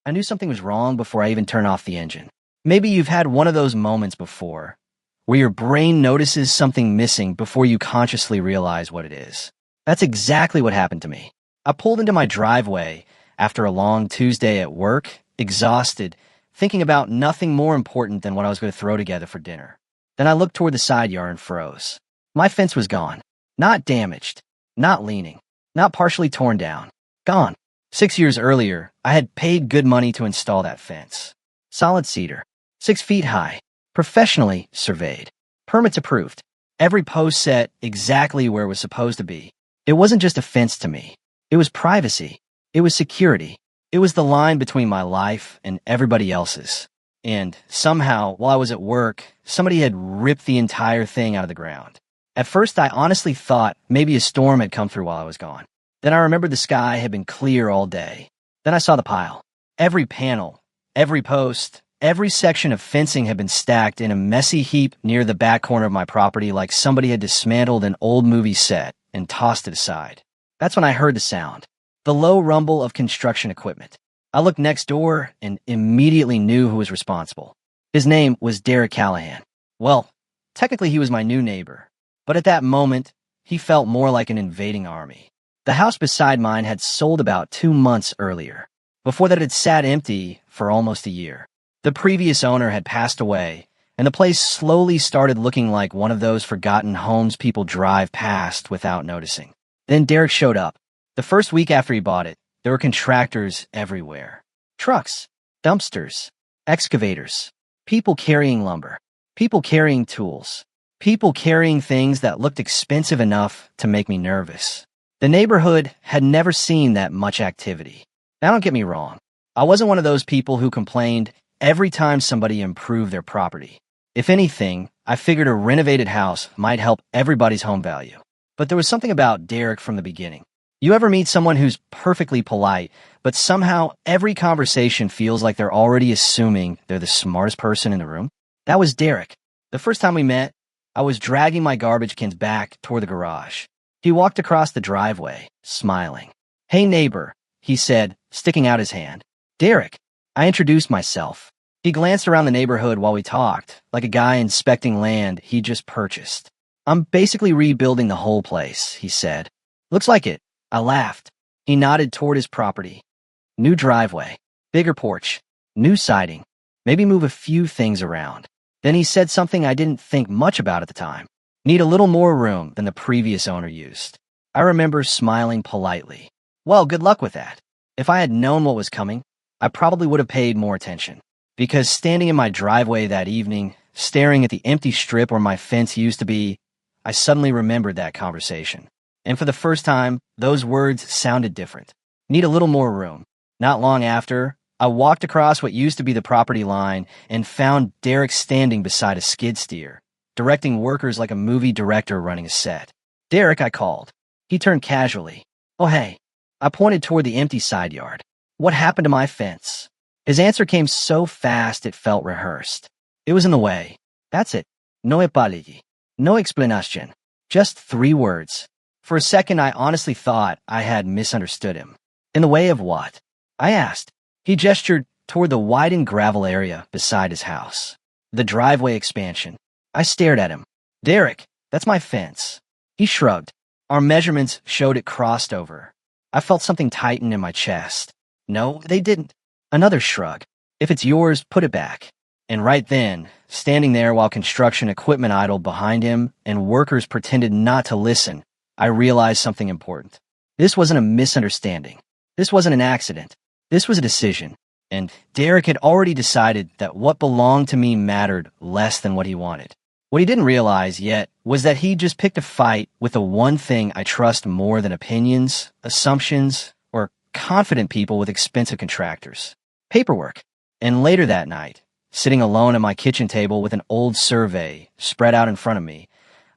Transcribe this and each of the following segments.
I knew something was wrong before I even turned off the engine. Maybe you've had one of those moments before, where your brain notices something missing before you consciously realize what it is. That's exactly what happened to me. I pulled into my driveway after a long Tuesday at work, exhausted, thinking about nothing more important than what I was going to throw together for dinner. Then I looked toward the side yard and froze. My fence was gone. Not damaged. Not leaning. Not partially torn down. Gone. 6 years earlier, I had paid good money to install that fence. Solid cedar. 6 feet high. Professionally surveyed. Permits approved. Every post set exactly where it was supposed to be. It wasn't just a fence to me. It was privacy. It was security. It was the line between my life and everybody else's. And somehow, while I was at work, somebody had ripped the entire thing out of the ground. At first, I honestly thought maybe a storm had come through while I was gone. Then I remembered the sky had been clear all day. Then I saw the pile. Every panel, every post, every section of fencing had been stacked in a messy heap near the back corner of my property like somebody had dismantled an old movie set and tossed it aside. That's when I heard the sound. The low rumble of construction equipment. I looked next door and immediately knew who was responsible. His name was Derek Callahan. Well, technically he was my new neighbor, but at that moment, he felt more like an invading army. The house beside mine had sold about 2 months earlier. Before that, it had sat empty for almost a year. The previous owner had passed away, and the place slowly started looking like one of those forgotten homes people drive past without noticing. Then Derek showed up. The first week after he bought it, there were contractors everywhere. Trucks, dumpsters, excavators, people carrying lumber, people carrying tools, people carrying things that looked expensive enough to make me nervous. The neighborhood had never seen that much activity. Now don't get me wrong. I wasn't one of those people who complained every time somebody improved their property. If anything, I figured a renovated house might help everybody's home value. But there was something about Derek from the beginning. You ever meet someone who's perfectly polite, but somehow every conversation feels like they're already assuming they're the smartest person in the room? That was Derek. The first time we met, I was dragging my garbage cans back toward the garage. He walked across the driveway, smiling. "Hey, neighbor," he said, sticking out his hand. "Derek." I introduced myself. He glanced around the neighborhood while we talked, like a guy inspecting land he just purchased. "I'm basically rebuilding the whole place," he said. "Looks like it." I laughed. He nodded toward his property. New driveway, bigger porch, new siding, maybe move a few things around. Then he said something I didn't think much about at the time. Need a little more room than the previous owner used. I remember smiling politely. Well, good luck with that. If I had known what was coming, I probably would have paid more attention. Because standing in my driveway that evening, staring at the empty strip where my fence used to be, I suddenly remembered that conversation. And for the first time, those words sounded different. Need a little more room. Not long after, I walked across what used to be the property line and found Derek standing beside a skid steer, directing workers like a movie director running a set. "Derek," I called. He turned casually. "Oh, hey." I pointed toward the empty side yard. "What happened to my fence?" His answer came so fast it felt rehearsed. It was in the way. That's it. No apology. No explanation. Just 3 words. For a second, I honestly thought I had misunderstood him. In the way of what? I asked. He gestured toward the widened gravel area beside his house. The driveway expansion. I stared at him. "Derek, that's my fence." He shrugged. Our measurements showed it crossed over. I felt something tighten in my chest. "No, they didn't." Another shrug. "If it's yours, put it back." And right then, standing there while construction equipment idled behind him and workers pretended not to listen, I realized something important. This wasn't a misunderstanding. This wasn't an accident. This was a decision. And Derek had already decided that what belonged to me mattered less than what he wanted. What he didn't realize yet was that he just picked a fight with the one thing I trust more than opinions, assumptions, or confident people with expensive contractors. Paperwork. And later that night, sitting alone at my kitchen table with an old survey spread out in front of me,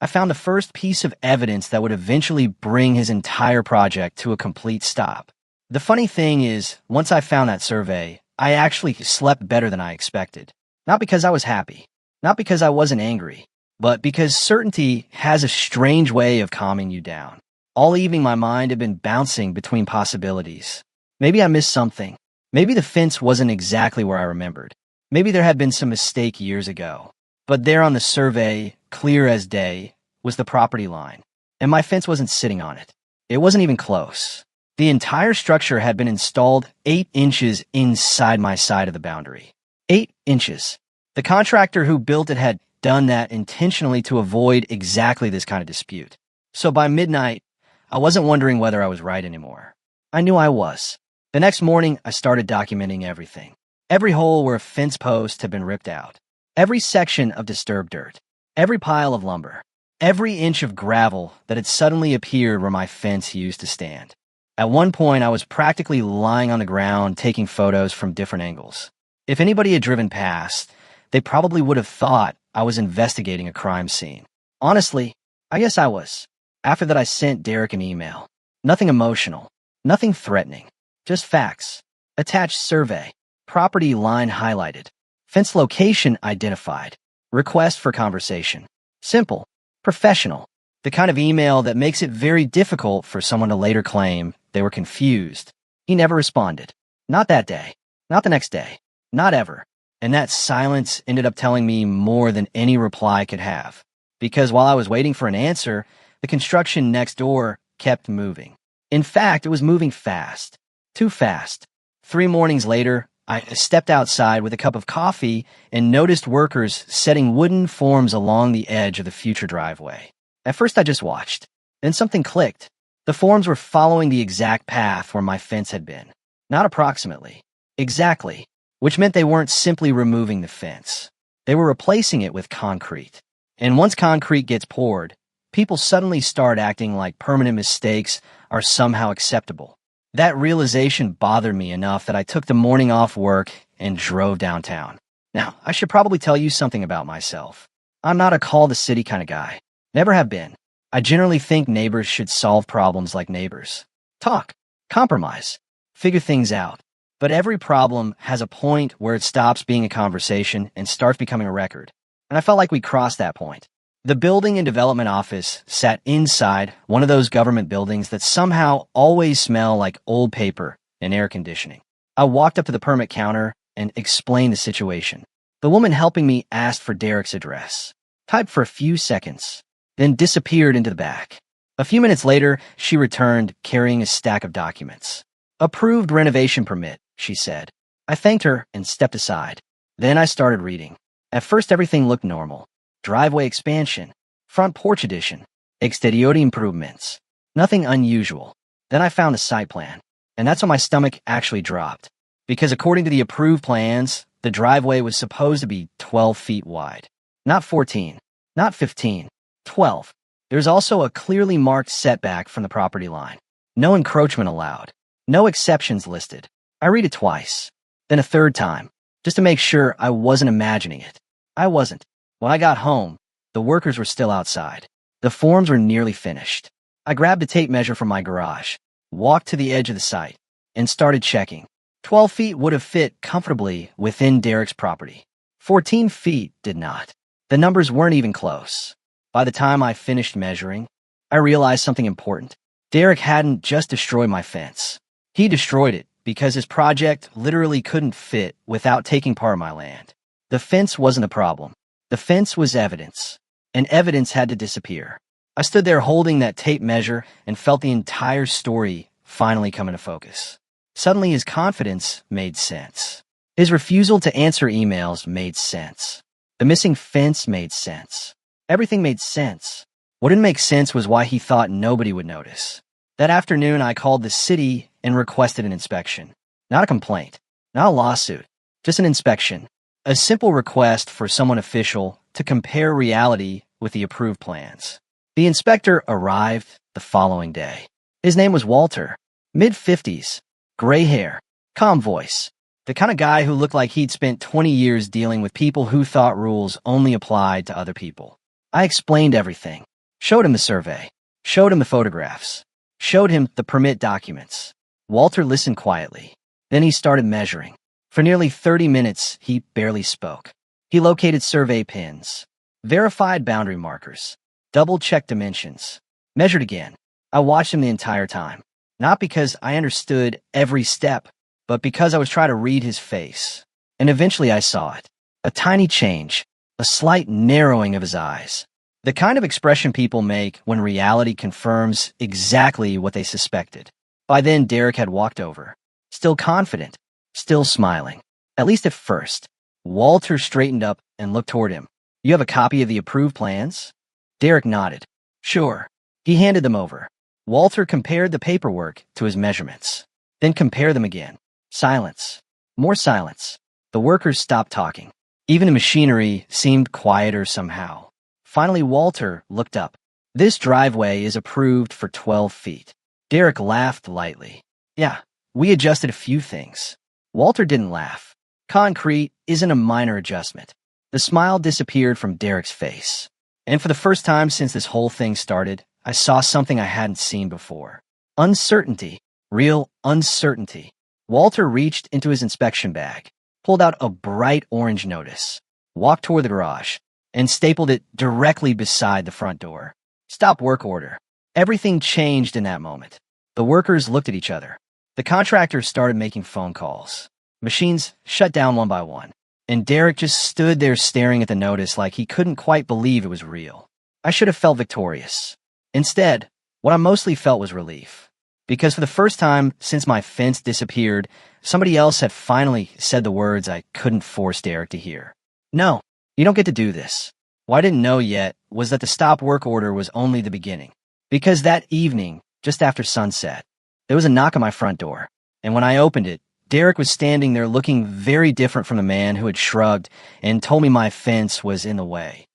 I found the first piece of evidence that would eventually bring his entire project to a complete stop. The funny thing is, once I found that survey, I actually slept better than I expected. Not because I was happy, not because I wasn't angry, but because certainty has a strange way of calming you down. All evening my mind had been bouncing between possibilities. Maybe I missed something. Maybe the fence wasn't exactly where I remembered. Maybe there had been some mistake years ago. But there on the survey, clear as day, was the property line. And my fence wasn't sitting on it. It wasn't even close. The entire structure had been installed 8 inches inside my side of the boundary. 8 inches. The contractor who built it had done that intentionally to avoid exactly this kind of dispute. So by midnight, I wasn't wondering whether I was right anymore. I knew I was. The next morning, I started documenting everything. Every hole where a fence post had been ripped out. Every section of disturbed dirt. Every pile of lumber. Every inch of gravel that had suddenly appeared where my fence used to stand. At one point, I was practically lying on the ground taking photos from different angles. If anybody had driven past, they probably would have thought I was investigating a crime scene. Honestly, I guess I was. After that, I sent Derek an email. Nothing emotional. Nothing threatening. Just facts. Attached survey. Property line highlighted. Fence location identified. Request for conversation. Simple. Professional. The kind of email that makes it very difficult for someone to later claim they were confused. He never responded. Not that day. Not the next day. Not ever. And that silence ended up telling me more than any reply could have. Because while I was waiting for an answer, the construction next door kept moving. In fact, it was moving fast. Too fast. 3 mornings later, I stepped outside with a cup of coffee and noticed workers setting wooden forms along the edge of the future driveway. At first, I just watched. Then something clicked. The forms were following the exact path where my fence had been. Not approximately. Exactly. Which meant they weren't simply removing the fence. They were replacing it with concrete. And once concrete gets poured, people suddenly start acting like permanent mistakes are somehow acceptable. That realization bothered me enough that I took the morning off work and drove downtown. Now, I should probably tell you something about myself. I'm not a call the city kind of guy. Never have been. I generally think neighbors should solve problems like neighbors. Talk. Compromise. Figure things out. But every problem has a point where it stops being a conversation and starts becoming a record. And I felt like we crossed that point. The building and development office sat inside one of those government buildings that somehow always smell like old paper and air conditioning. I walked up to the permit counter and explained the situation. The woman helping me asked for Derek's address, typed for a few seconds, then disappeared into the back. A few minutes later, she returned carrying a stack of documents. Approved renovation permit, she said. I thanked her and stepped aside. Then I started reading. At first, everything looked normal. Driveway expansion, front porch addition, exterior improvements. Nothing unusual. Then I found the site plan, and that's when my stomach actually dropped. Because according to the approved plans, the driveway was supposed to be 12 feet wide. Not 14, not 15, 12. There's also a clearly marked setback from the property line. No encroachment allowed. No exceptions listed. I read it twice, then a third time, just to make sure I wasn't imagining it. I wasn't. When I got home, the workers were still outside. The forms were nearly finished. I grabbed a tape measure from my garage, walked to the edge of the site, and started checking. 12 feet would have fit comfortably within Derek's property. 14 feet did not. The numbers weren't even close. By the time I finished measuring, I realized something important. Derek hadn't just destroyed my fence. He destroyed it because his project literally couldn't fit without taking part of my land. The fence wasn't a problem. The fence was evidence, and evidence had to disappear. I stood there holding that tape measure and felt the entire story finally come into focus. Suddenly, his confidence made sense. His refusal to answer emails made sense. The missing fence made sense. Everything made sense. What didn't make sense was why he thought nobody would notice. That afternoon, I called the city and requested an inspection. Not a complaint, not a lawsuit, just an inspection. A simple request for someone official to compare reality with the approved plans. The inspector arrived the following day. His name was Walter, mid-50s, gray hair, calm voice, the kind of guy who looked like he'd spent 20 years dealing with people who thought rules only applied to other people. I explained everything, showed him the survey, showed him the photographs, showed him the permit documents. Walter listened quietly. Then he started measuring. For nearly 30 minutes, he barely spoke. He located survey pins, verified boundary markers, double-checked dimensions, measured again. I watched him the entire time, not because I understood every step, but because I was trying to read his face. And eventually I saw it. A tiny change, a slight narrowing of his eyes. The kind of expression people make when reality confirms exactly what they suspected. By then, Derek had walked over, still confident, still smiling. At least at first. Walter straightened up and looked toward him. You have a copy of the approved plans? Derek nodded. Sure. He handed them over. Walter compared the paperwork to his measurements. Then compared them again. Silence. More silence. The workers stopped talking. Even the machinery seemed quieter somehow. Finally, Walter looked up. This driveway is approved for 12 feet. Derek laughed lightly. Yeah, we adjusted a few things. Walter didn't laugh. Concrete isn't a minor adjustment. The smile disappeared from Derek's face. And for the first time since this whole thing started, I saw something I hadn't seen before. Uncertainty. Real uncertainty. Walter reached into his inspection bag, pulled out a bright orange notice, walked toward the garage, and stapled it directly beside the front door. Stop work order. Everything changed in that moment. The workers looked at each other. The contractors started making phone calls. Machines shut down one by one. And Derek just stood there staring at the notice like he couldn't quite believe it was real. I should have felt victorious. Instead, what I mostly felt was relief. Because for the first time since my fence disappeared, somebody else had finally said the words I couldn't force Derek to hear. No, you don't get to do this. What I didn't know yet was that the stop work order was only the beginning. Because that evening, just after sunset, there was a knock on my front door. And when I opened it, Derek was standing there looking very different from the man who had shrugged and told me my fence was in the way.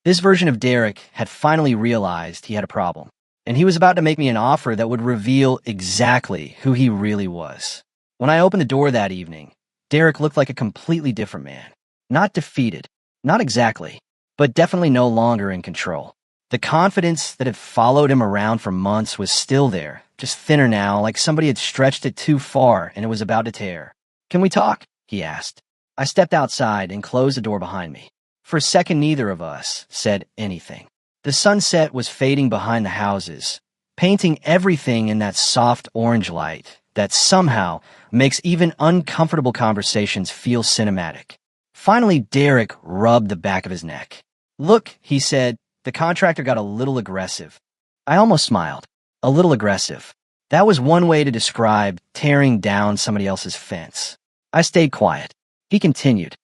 This version of Derek had finally realized he had a problem, and he was about to make me an offer that would reveal exactly who he really was. When I opened the door that evening, Derek looked like a completely different man. Not defeated, not exactly, but definitely no longer in control. The confidence that had followed him around for months was still there, just thinner now, like somebody had stretched it too far and it was about to tear. Can we talk? He asked. I stepped outside and closed the door behind me. For a second, neither of us said anything. The sunset was fading behind the houses, painting everything in that soft orange light that somehow makes even uncomfortable conversations feel cinematic. Finally, Derek rubbed the back of his neck. Look, he said. The contractor got a little aggressive. I almost smiled. A little aggressive. That was one way to describe tearing down somebody else's fence. I stayed quiet. He continued.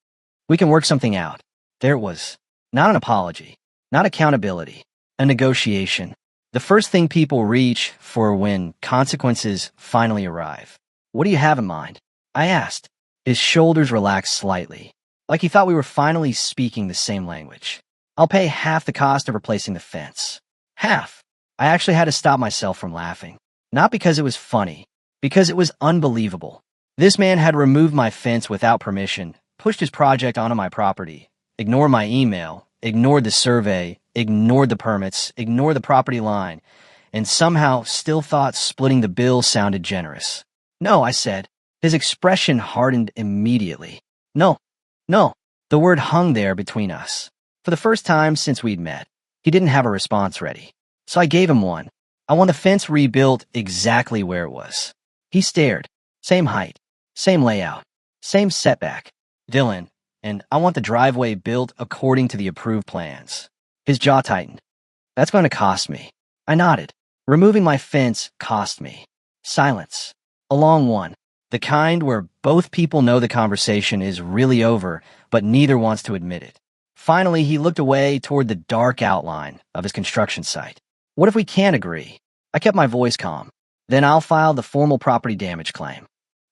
We can work something out. There it was. Not an apology. Not accountability. A negotiation. The first thing people reach for when consequences finally arrive. What do you have in mind? I asked. His shoulders relaxed slightly, like he thought we were finally speaking the same language. I'll pay half the cost of replacing the fence. Half. I actually had to stop myself from laughing. Not because it was funny, because it was unbelievable. This man had removed my fence without permission, pushed his project onto my property, ignored my email, ignored the survey, ignored the permits, ignored the property line, and somehow still thought splitting the bill sounded generous. No, I said. His expression hardened immediately. No. The word hung there between us. For the first time since we'd met, he didn't have a response ready. So I gave him one. I want the fence rebuilt exactly where it was. He stared. Same height, same layout, same setback. Dylan, and I want the driveway built according to the approved plans. His jaw tightened. That's going to cost me. I nodded. Removing my fence cost me. Silence. A long one. The kind where both people know the conversation is really over, but neither wants to admit it. Finally, he looked away toward the dark outline of his construction site. What if we can't agree? I kept my voice calm. Then I'll file the formal property damage claim.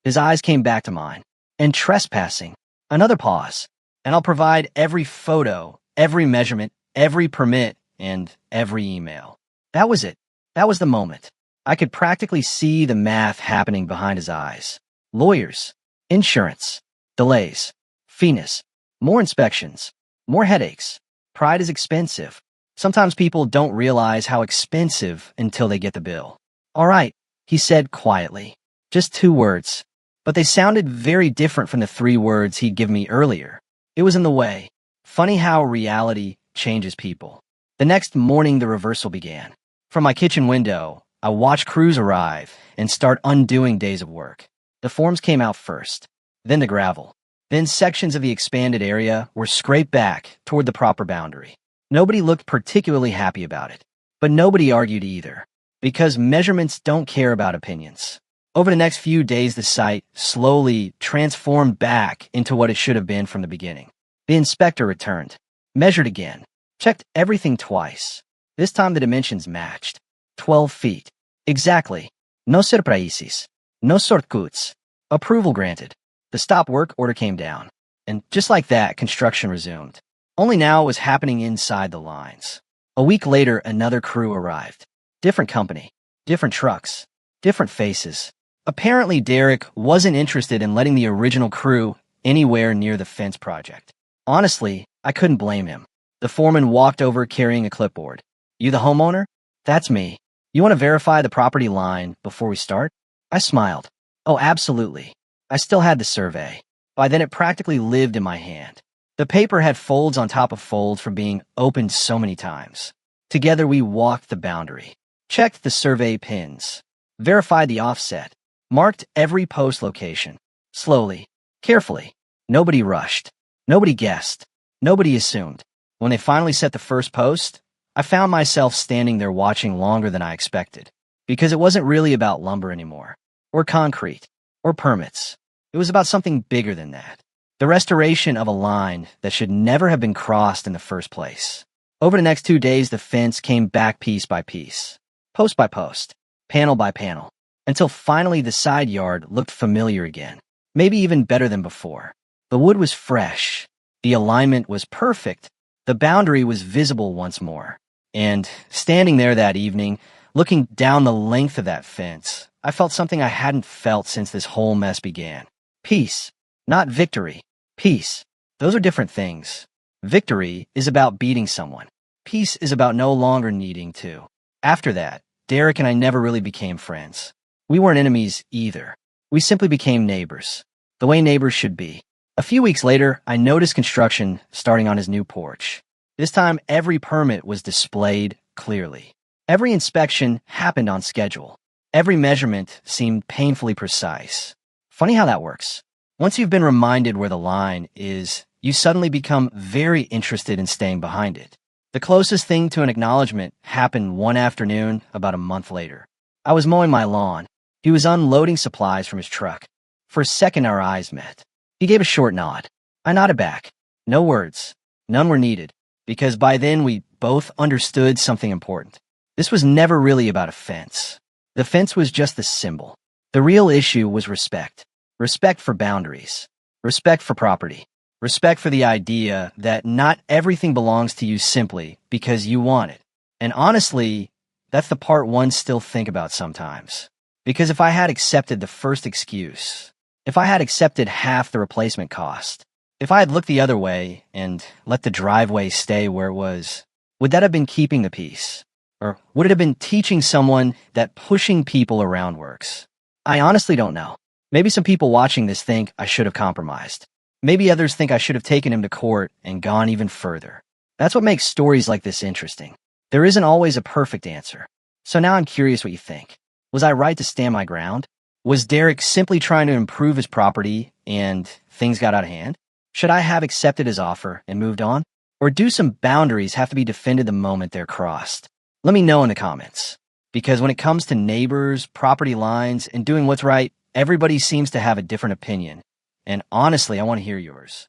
His eyes came back to mine. And trespassing. Another pause. And I'll provide every photo, every measurement, every permit, and every email. That was it. That was the moment. I could practically see the math happening behind his eyes. Lawyers. Insurance. Delays. Fees. More inspections. More headaches. Pride is expensive. Sometimes people don't realize how expensive until they get the bill. All right, he said quietly. Just 2 words. But they sounded very different from the 3 words he'd given me earlier. It was in the way. Funny how reality changes people. The next morning, the reversal began. From my kitchen window, I watched crews arrive and start undoing days of work. The forms came out first, then the gravel. Then sections of the expanded area were scraped back toward the proper boundary. Nobody looked particularly happy about it, but nobody argued either, because measurements don't care about opinions. Over the next few days, the site slowly transformed back into what it should have been from the beginning. The inspector returned, measured again, checked everything twice. This time the dimensions matched. 12 feet. Exactly. No surprises. No shortcuts. Approval granted. The stop work order came down. And just like that, construction resumed. Only now it was happening inside the lines. A week later, another crew arrived. Different company. Different trucks. Different faces. Apparently, Derek wasn't interested in letting the original crew anywhere near the fence project. Honestly, I couldn't blame him. The foreman walked over carrying a clipboard. You the homeowner? That's me. You want to verify the property line before we start? I smiled. Oh, absolutely. I still had the survey. By then it practically lived in my hand. The paper had folds on top of folds from being opened so many times. Together we walked the boundary, checked the survey pins, verified the offset, marked every post location. Slowly, carefully. Nobody rushed. Nobody guessed. Nobody assumed. When they finally set the first post, I found myself standing there watching longer than I expected, because it wasn't really about lumber anymore, or concrete, or permits. It was about something bigger than that. The restoration of a line that should never have been crossed in the first place. Over the next 2 days, the fence came back piece by piece, post by post, panel by panel, until finally the side yard looked familiar again, maybe even better than before. The wood was fresh, the alignment was perfect, the boundary was visible once more. And standing there that evening, looking down the length of that fence, I felt something I hadn't felt since this whole mess began. Peace. Not victory. Peace. Those are different things. Victory is about beating someone. Peace is about no longer needing to. After that, Derek and I never really became friends. We weren't enemies either. We simply became neighbors. The way neighbors should be. A few weeks later, I noticed construction starting on his new porch. This time, every permit was displayed clearly. Every inspection happened on schedule. Every measurement seemed painfully precise. Funny how that works. Once you've been reminded where the line is, you suddenly become very interested in staying behind it. The closest thing to an acknowledgement happened one afternoon about a month later. I was mowing my lawn. He was unloading supplies from his truck. For a second, our eyes met. He gave a short nod. I nodded back. No words. None were needed, because by then we both understood something important. This was never really about a fence. The fence was just the symbol. The real issue was respect. Respect for boundaries. Respect for property. Respect for the idea that not everything belongs to you simply because you want it. And honestly, that's the part one still think about sometimes. Because if I had accepted the first excuse, if I had accepted half the replacement cost, if I had looked the other way and let the driveway stay where it was, would that have been keeping the peace? Or would it have been teaching someone that pushing people around works? I honestly don't know. Maybe some people watching this think I should have compromised. Maybe others think I should have taken him to court and gone even further. That's what makes stories like this interesting. There isn't always a perfect answer. So now I'm curious what you think. Was I right to stand my ground? Was Derek simply trying to improve his property and things got out of hand? Should I have accepted his offer and moved on? Or do some boundaries have to be defended the moment they're crossed? Let me know in the comments. Because when it comes to neighbors, property lines, and doing what's right, everybody seems to have a different opinion. And honestly, I want to hear yours.